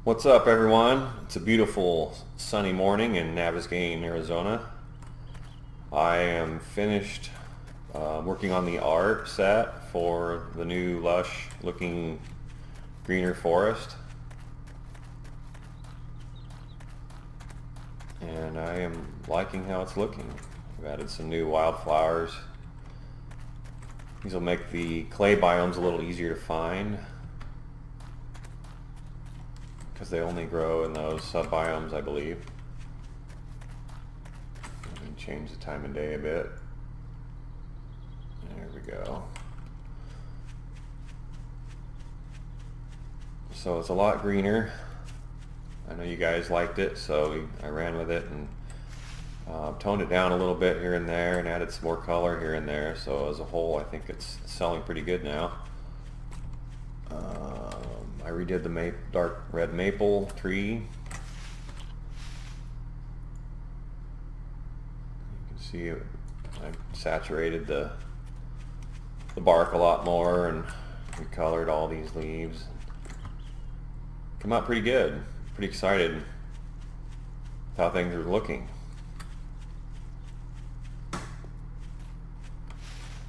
What's up, everyone? It's a beautiful sunny morning in Navasgain, Arizona. I am finished working on the art set for the new lush looking greener forest, and I am liking how it's looking. We've added some new wildflowers. These will make the clay biomes a little easier to find, because they only grow in those subbiomes, I believe. And change the time of day a bit. There we go. So it's a lot greener. I know you guys liked it, so I ran with it and toned it down a little bit here and there and added some more color here and there. So as a whole, I think it's selling pretty good now. I redid the dark red maple tree. You can see I saturated the bark a lot more and recolored all these leaves. Come out pretty good. Pretty excited with how things are looking.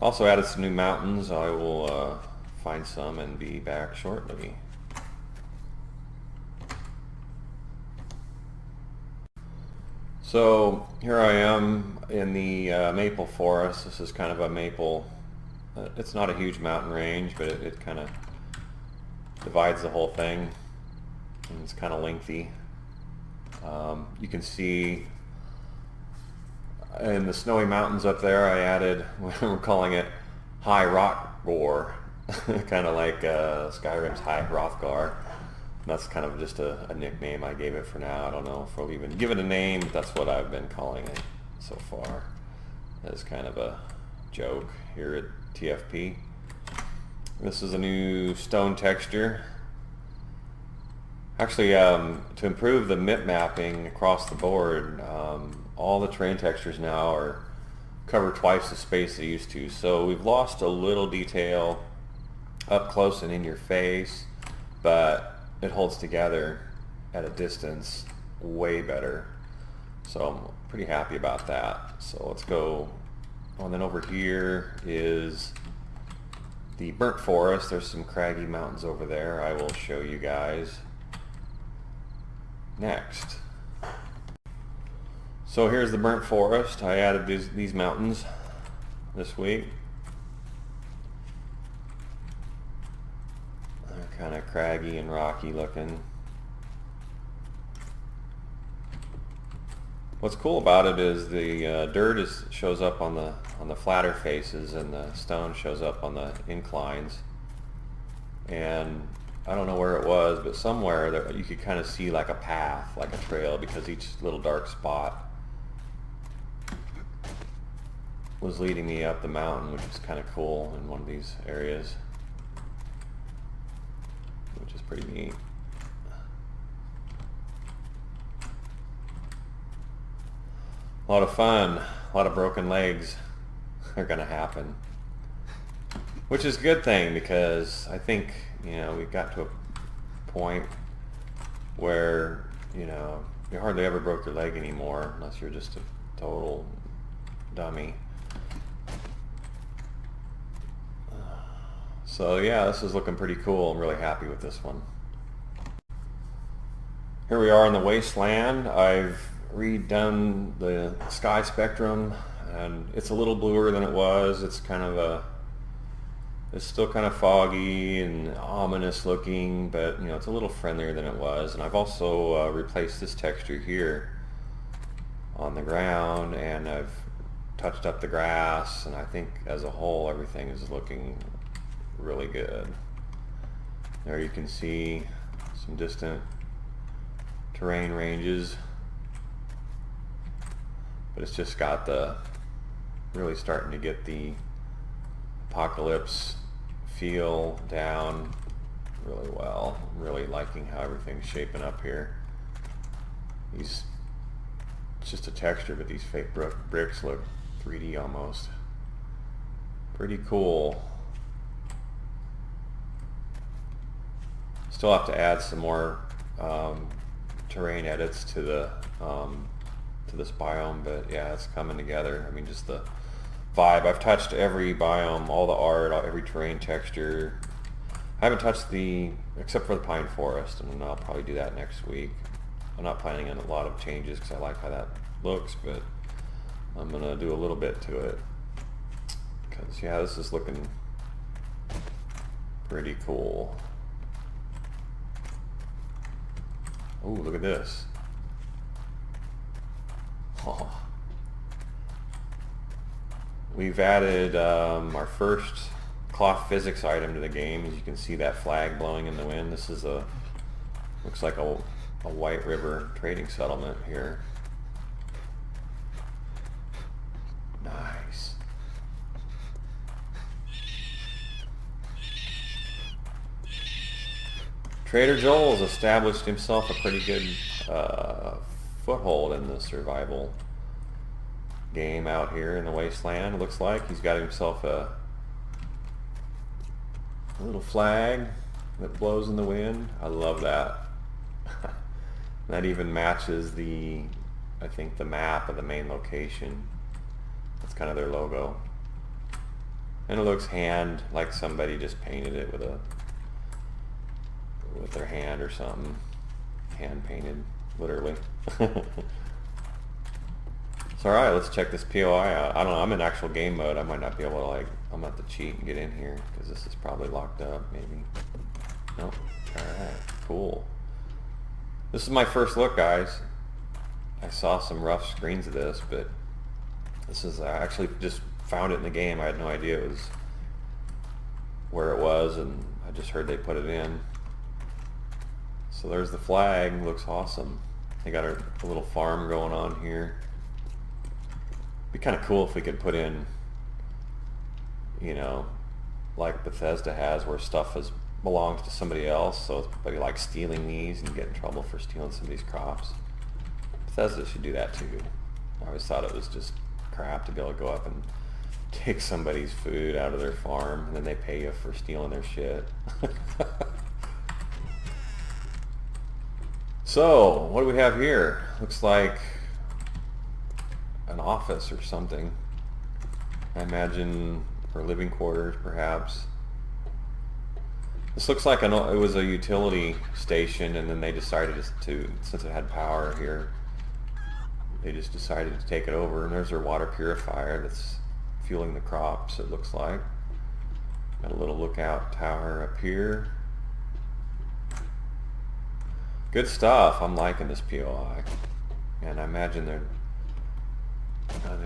Also added some new mountains. I will find some and be back shortly. So here I am in the maple forest. This is kind of a maple, it's not a huge mountain range, but it kind of divides the whole thing, and it's kind of lengthy. You can see in the snowy mountains up there I added, we're calling it High Rock Boar, kind of like Skyrim's High Hrothgar. That's kind of just a nickname I gave it for now. I don't know if we'll even give it a name, but that's what I've been calling it so far, as kind of a joke here at TFP. This is a new stone texture. Actually, to improve the MIP mapping across the board, all the terrain textures now cover twice the space they used to. So we've lost a little detail up close and in your face, but it holds together at a distance way better. So I'm pretty happy about that. So let's go. And then over here is the burnt forest. There's some craggy mountains over there. I will show you guys next. So here's the burnt forest. I added these mountains this week. They're kind of craggy and rocky looking. What's cool about it is the dirt shows up on the flatter faces, and the stone shows up on the inclines. And I don't know where it was, but somewhere there, you could kind of see like a path, like a trail, because each little dark spot was leading me up the mountain, which is kind of cool in one of these areas, which is pretty neat. A lot of fun, a lot of broken legs are going to happen, which is a good thing, because I think, we've got to a point where, you hardly ever broke your leg anymore, unless you're just a total dummy. So yeah, this is looking pretty cool. I'm really happy with this one. Here we are in the wasteland. I've redone the sky spectrum, and it's a little bluer than it was. It's still kind of foggy and ominous looking, but it's a little friendlier than it was. And I've also replaced this texture here on the ground, and I've touched up the grass, and I think as a whole everything is looking really good. There you can see some distant terrain ranges, but it's just got really starting to get the apocalypse feel down really well. I'm really liking how everything's shaping up here. It's just a texture, but these fake bricks look 3D almost. Pretty cool. Still have to add some more terrain edits to the to this biome, but yeah, it's coming together. I mean, just the vibe. I've touched every biome, all the art, every terrain texture. I haven't touched except for the pine forest, and I'll probably do that next week. I'm not planning on a lot of changes because I like how that looks, but I'm gonna do a little bit to it because yeah, this is looking pretty cool. Oh, look at this. Oh. We've added our first cloth physics item to the game. As you can see, that flag blowing in the wind. This is looks like a White River trading settlement here. Nice. Trader Joel's established himself a pretty good foothold in the survival game out here in the wasteland. It looks like he's got himself a little flag that blows in the wind. I love that. That even matches I think the map of the main location. That's kind of their logo. And it looks like somebody just painted it with their hand or something. Hand painted, literally. So alright, let's check this POI out. I don't know, I'm in actual game mode. I might not be able to I'm gonna have to cheat and get in here because this is probably locked up, maybe. Nope. Alright, cool. This is my first look, guys. I saw some rough screens of this, but I actually just found it in the game. I had no idea it was where it was, and I just heard they put it in. So there's the flag. Looks awesome. They got a little farm going on here. Be kind of cool if we could put in, you know, like Bethesda has, where stuff belongs to somebody else, so it's somebody like stealing these and you get in trouble for stealing somebody's crops. Bethesda should do that too. I always thought it was just crap to be able to go up and take somebody's food out of their farm and then they pay you for stealing their shit. So, what do we have here? Looks like an office or something. I imagine, or living quarters perhaps. This looks like it was a utility station, and then they decided to, since it had power here, they just decided to take it over. And there's their water purifier that's fueling the crops, it looks like. Got a little lookout tower up here. Good stuff. I'm liking this POI. And I imagine they've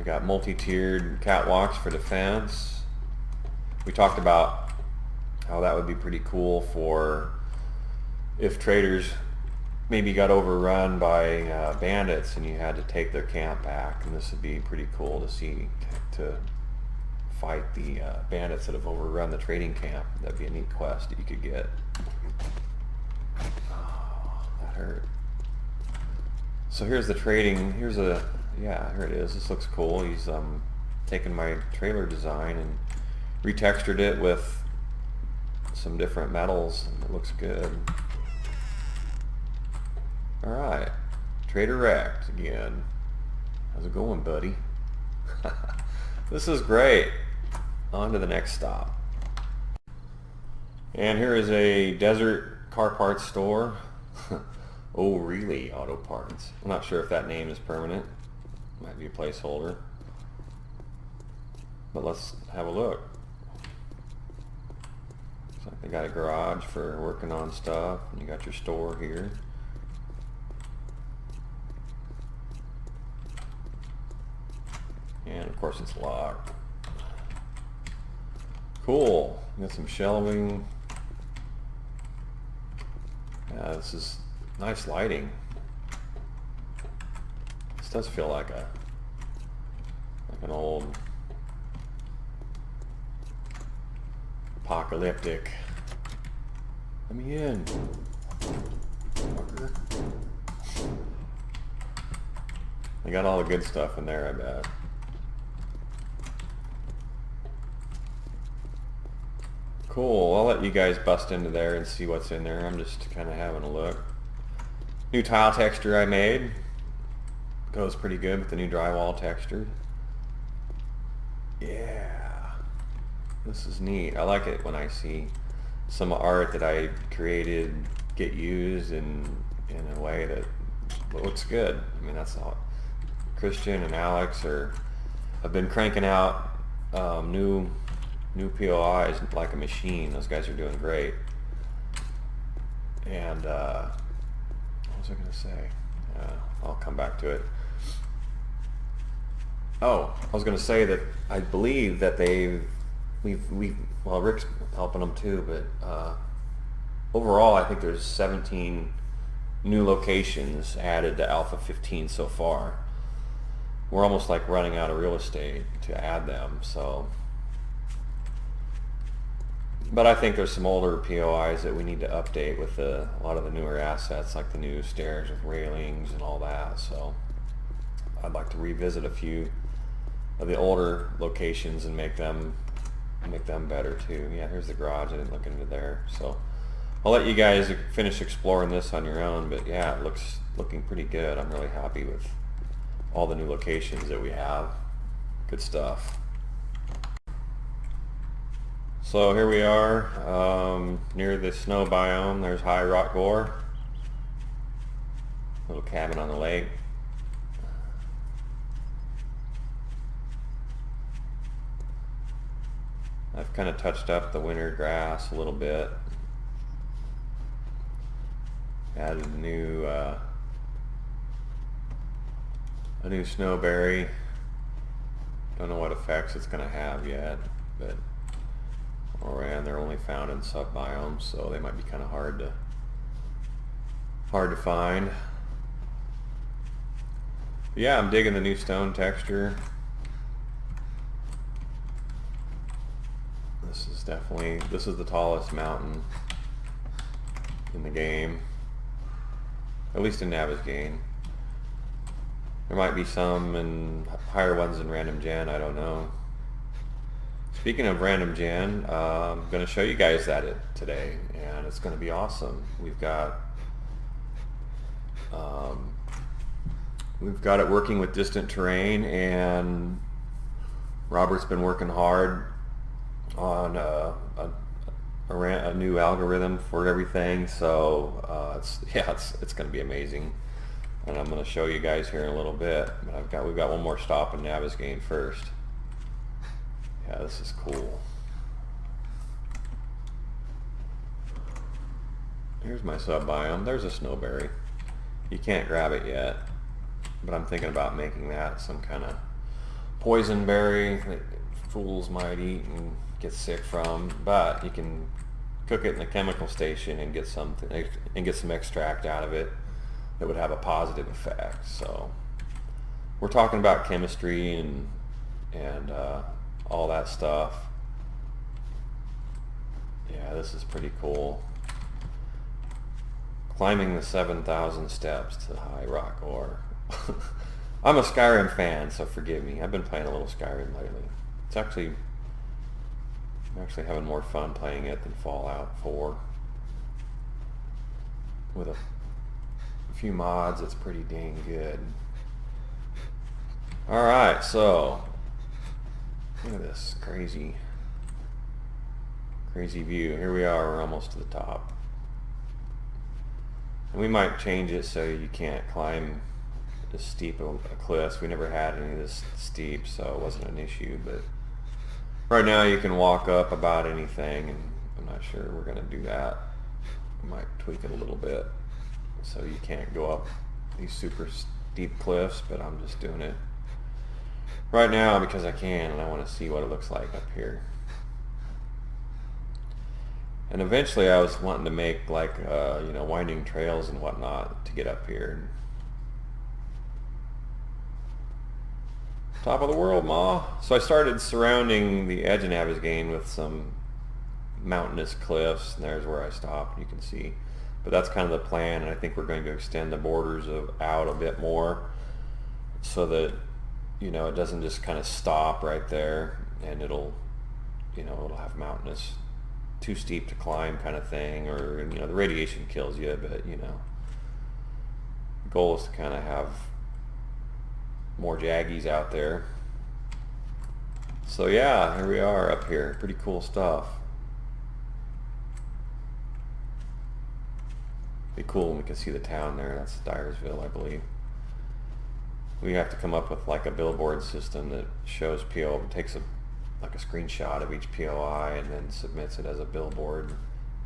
got multi-tiered catwalks for defense. We talked about how that would be pretty cool for if traders maybe got overrun by bandits and you had to take their camp back, and this would be pretty cool to see, to fight the bandits that have overrun the trading camp. That'd be a neat quest that you could get. Oh, that hurt. So here's the trading, yeah, here it is. This looks cool. He's taken my trailer design and retextured it with some different metals, and it looks good. Alright, Trader Wrecked again. How's it going, buddy? This is great. On to the next stop. And here is a desert car parts store. Oh, really? Auto Parts. I'm not sure if that name is permanent. Might be a placeholder. But let's have a look. Looks like they got a garage for working on stuff, and you got your store here. And of course it's locked. Cool. Got some shelving. Yeah, this is nice lighting. This does feel like an old apocalyptic. Let me in, fucker. They got all the good stuff in there, I bet. Cool. I'll let you guys bust into there and see what's in there. I'm just kind of having a look. new tile texture I made. Goes pretty good with the new drywall texture. Yeah, this is neat. I like it when I see some art that I created get used in a way that looks good. I mean, that's all. Christian and Alex have been cranking out new POIs like a machine. Those guys are doing great. And what was I going to say? I'll come back to it. Oh, I was going to say that I believe that well, Rick's helping them too, but overall I think there's 17 new locations added to Alpha15 so far. We're almost like running out of real estate to add them, so. But I think there's some older POIs that we need to update with a lot of the newer assets, like the new stairs with railings and all that. So I'd like to revisit a few of the older locations and make them better too. Yeah, here's the garage. I didn't look into there. So I'll let you guys finish exploring this on your own. But yeah, it looking pretty good. I'm really happy with all the new locations that we have. Good stuff. So here we are near the snow biome. There's High Rock Gore, little cabin on the lake. I've kind of touched up the winter grass a little bit. Added a new snowberry. Don't know what effects it's going to have yet, but and they're only found in subbiomes, so they might be kind of hard to find. But yeah, I'm digging the new stone texture. This is the tallest mountain in the game, at least in Navigaine. There might be some and higher ones in Random Gen, I don't know. Speaking of Random Gen, I'm going to show you guys that today, and it's going to be awesome. We've got it working with distant terrain, and Robert's been working hard on a new algorithm for everything. So it's going to be amazing, and I'm going to show you guys here in a little bit. But we've got one more stop in Navigaine first. Yeah, this is cool. Here's my sub-biome. There's a snowberry. You can't grab it yet, but I'm thinking about making that some kind of poison berry that fools might eat and get sick from. But you can cook it in the chemical station and get some extract out of it that would have a positive effect. So we're talking about chemistry and all that stuff. Yeah, this is pretty cool. Climbing the 7,000 steps to High Rock Gore. I'm a Skyrim fan, so forgive me. I've been playing a little Skyrim lately. I'm actually having more fun playing it than Fallout 4. With a few mods, it's pretty dang good. Alright, so look at this crazy view. Here we are, we're almost to the top. And we might change it so you can't climb as steep a cliffs. We never had any of this steep, so it wasn't an issue. But right now you can walk up about anything, and I'm not sure we're going to do that. We might tweak it a little bit so you can't go up these super steep cliffs, but I'm just doing it right now because I can, and I want to see what it looks like up here. And eventually I was wanting to make like winding trails and whatnot to get up here. Top of the world, Ma. So I started surrounding the edge of Navigaine with some mountainous cliffs, and there's where I stopped, you can see. But that's kind of the plan, and I think we're going to extend the borders out a bit more so that it doesn't just kind of stop right there, and it'll have mountainous, too steep to climb kind of thing, or the radiation kills you, but Goal is to kind of have more Jaggies out there. So yeah, here we are up here. Pretty cool stuff. Be cool when we can see the town there. That's Dyersville, I believe. We have to come up with like a billboard system that shows PO, takes like a screenshot of each POI and then submits it as a billboard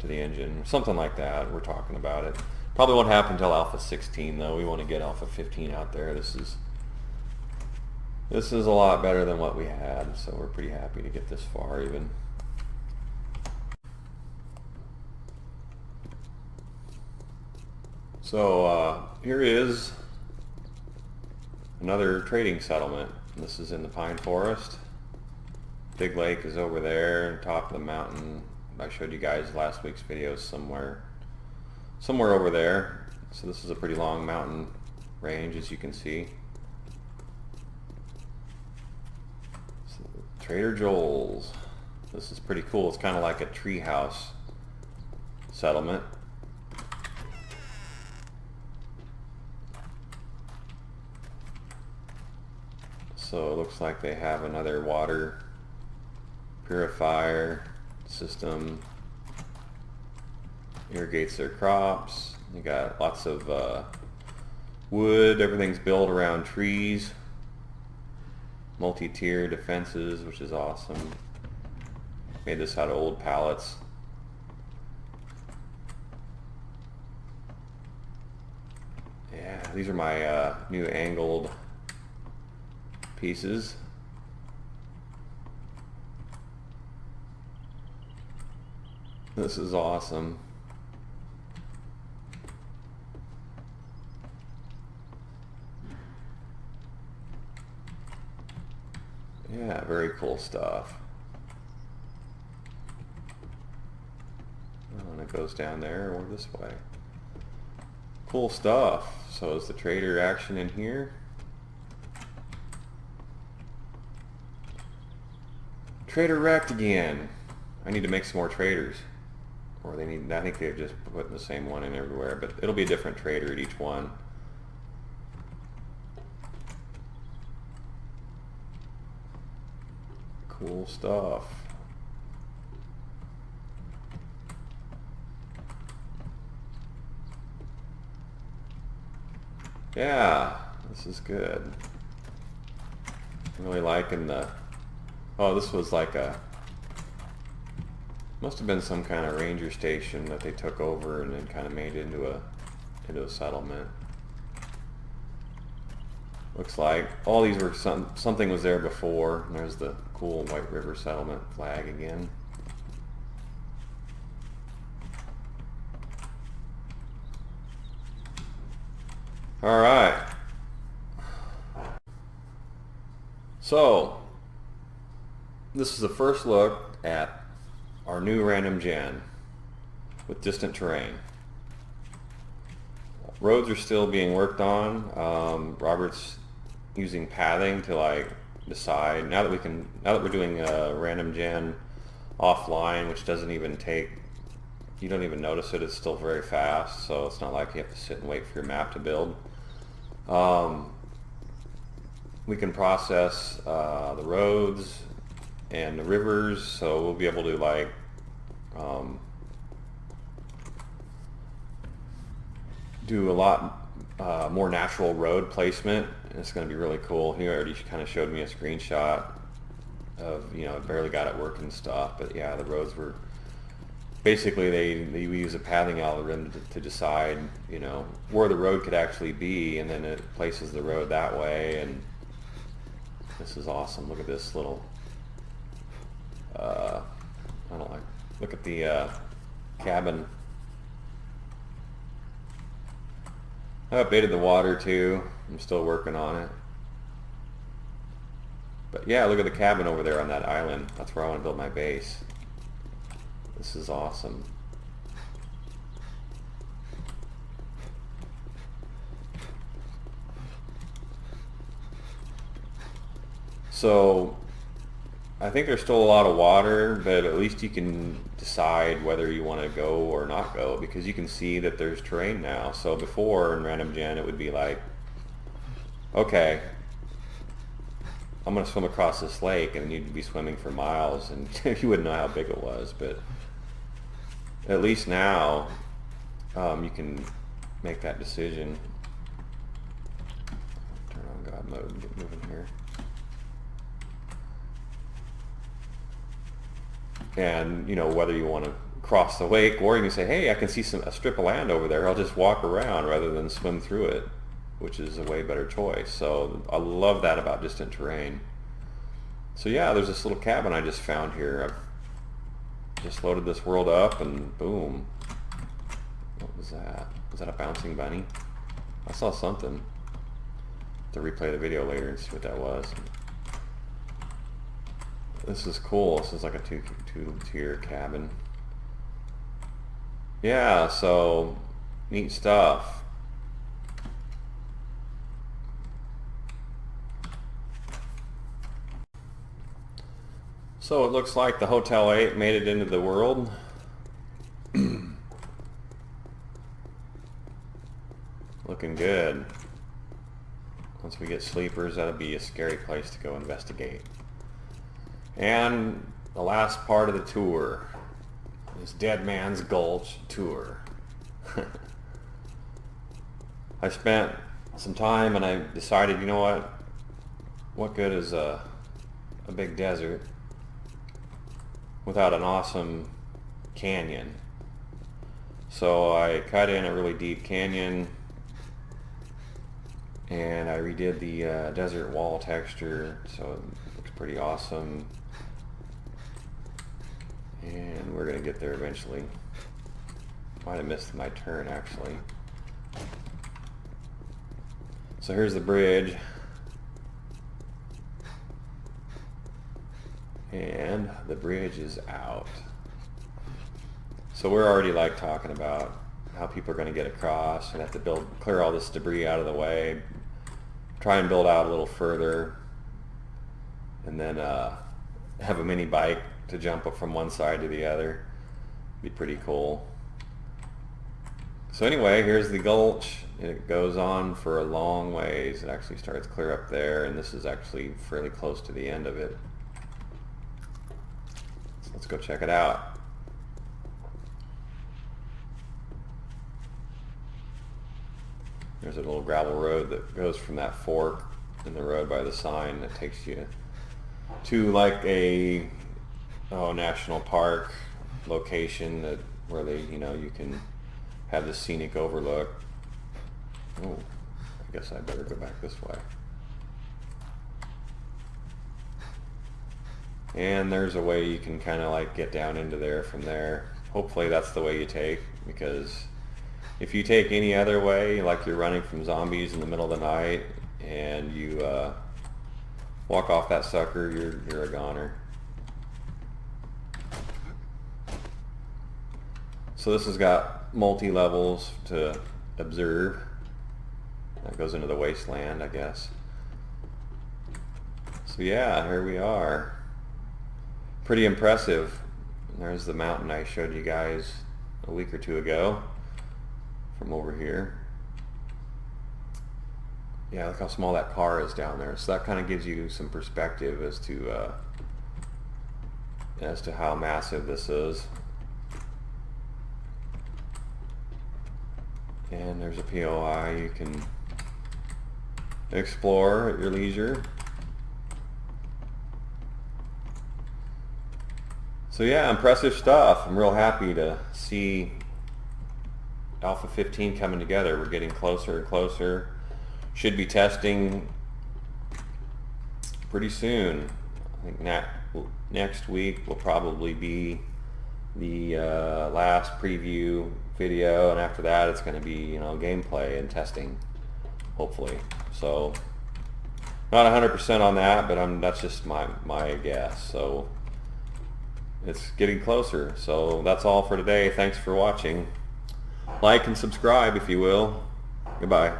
to the engine. Something like that. We're talking about it. Probably won't happen until Alpha15 though. We want to get Alpha15 out there. This is a lot better than what we had, so we're pretty happy to get this far even. So here is another trading settlement. This is in the pine forest. Big lake is over there, top of the mountain. I showed you guys last week's videos somewhere over there. So this is a pretty long mountain range, as you can see. So, Trader Joel's. This is pretty cool. It's kind of like a treehouse settlement. So it looks like they have another water purifier system. Irrigates their crops. You got lots of wood. Everything's built around trees. Multi-tier defenses, which is awesome. Made this out of old pallets. Yeah, these are my new angled pieces. This is awesome. Yeah, very cool stuff. Oh, and it goes down there or this way. Cool stuff. So is the trader action in here? Trader wrecked again. I need to make some more traders. Or they need, I think they're just putting the same one in everywhere, but it'll be a different trader at each one. Cool stuff. Yeah, this is good. I'm really liking the, oh, this was like a, must have been some kind of ranger station that they took over and then kind of made into a settlement. Looks like all these were something was there before. And there's the cool White River settlement flag again. All right. So this is the first look at our new random gen with distant terrain. Roads are still being worked on. Robert's using pathing to like decide, now that we're doing a random gen offline, which doesn't even take, you don't even notice it, it's still very fast, so it's not like you have to sit and wait for your map to build. We can process the roads and the rivers, so we'll be able to like do a lot more natural road placement. It's going to be really cool. He already kind of showed me a screenshot of, you know, barely got it working stuff, but yeah, the roads were basically we use a pathing algorithm to decide, you know, where the road could actually be, and then it places the road that way. And this is awesome. Look at this little I don't like, look at the cabin. I updated the water too. I'm still working on it. But yeah, look at the cabin over there on that island. That's where I want to build my base. This is awesome. So I think there's still a lot of water, but at least you can decide whether you want to go or not go, because you can see that there's terrain now. So before in Random Gen it would be like, okay, I'm going to swim across this lake, and you'd be swimming for miles and you wouldn't know how big it was. But at least now you can make that decision. Turn on God mode and get moving here. And you know, whether you want to cross the lake, or you can say, hey, I can see a strip of land over there, I'll just walk around rather than swim through it, which is a way better choice. So I love that about distant terrain. So yeah, there's this little cabin I just found here. I've just loaded this world up, and boom. What was that? Was that a bouncing bunny? I saw something. To replay the video later and see what that was. This is cool. This is like a two-tier cabin. Yeah, so neat stuff. So it looks like the Hotel 8 made it into the world. Looking good. Once we get sleepers, that'll be a scary place to go investigate. And the last part of the tour is Dead Man's Gulch tour. I spent some time and I decided, you know what good is a big desert without an awesome canyon? So I cut in a really deep canyon, and I redid the desert wall texture, so it looks pretty awesome. And we're going to get there eventually. Might have missed my turn actually. So here's the bridge. And the bridge is out. So we're already like talking about how people are going to get across and have to clear all this debris out of the way, try and build out a little further, and then have a mini bike to jump up from one side to the other. Be pretty cool. So anyway, here's the gulch. It goes on for a long ways. It actually starts clear up there, and this is actually fairly close to the end of it. So let's go check it out. There's a little gravel road that goes from that fork in the road by the sign that takes you to like a national park location where you can have the scenic overlook. Oh, I guess I better go back this way. And there's a way you can kind of like get down into there from there. Hopefully that's the way you take, because if you take any other way, like you're running from zombies in the middle of the night and you walk off that sucker, you're a goner. So this has got multi-levels to observe. That goes into the wasteland, I guess. So yeah, here we are. Pretty impressive. There's the mountain I showed you guys a week or two ago from over here. Yeah, look how small that car is down there. So that kind of gives you some perspective as to how massive this is. And there's a POI you can explore at your leisure. So yeah, impressive stuff. I'm real happy to see Alpha15 coming together. We're getting closer and closer. Should be testing pretty soon. I think next week will probably be the last preview video, and after that it's going to be gameplay and testing, hopefully. So not 100% on that, but that's just my guess. So it's getting closer. So that's all for today. Thanks for watching. Like and subscribe if you will. Goodbye.